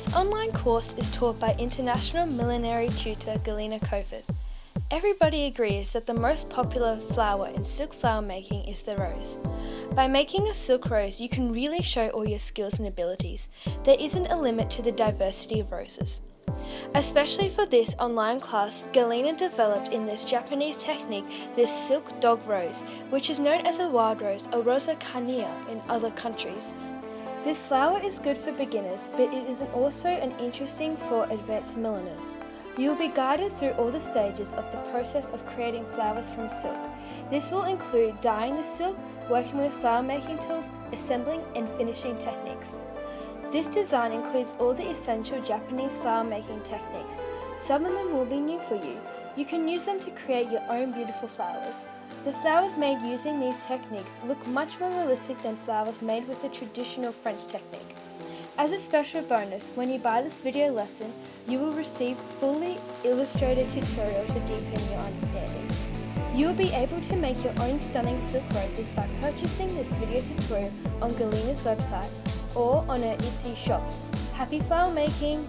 This online course is taught by international millinery tutor Galina Kofod. Everybody agrees that the most popular flower in silk flower making is the rose. By making a silk rose, you can really show all your skills and abilities. There isn't a limit to the diversity of roses. Especially for this online class, Galina developed in this Japanese technique this silk dog rose, which is known as a wild rose or rosa Cania in other countries. This flower is good for beginners, but it is also interesting for advanced milliners. You will be guided through all the stages of the process of creating flowers from silk. This will include dyeing the silk, working with flower making tools, assembling and finishing techniques. This design includes all the essential Japanese flower making techniques. Some of them will be new for you. You can use them to create your own beautiful flowers. The flowers made using these techniques look much more realistic than flowers made with the traditional French technique. As a special bonus, when you buy this video lesson, you will receive fully illustrated tutorial to deepen your understanding. You will be able to make your own stunning silk roses by purchasing this video tutorial on Galina's website or on her Etsy shop. Happy flower making!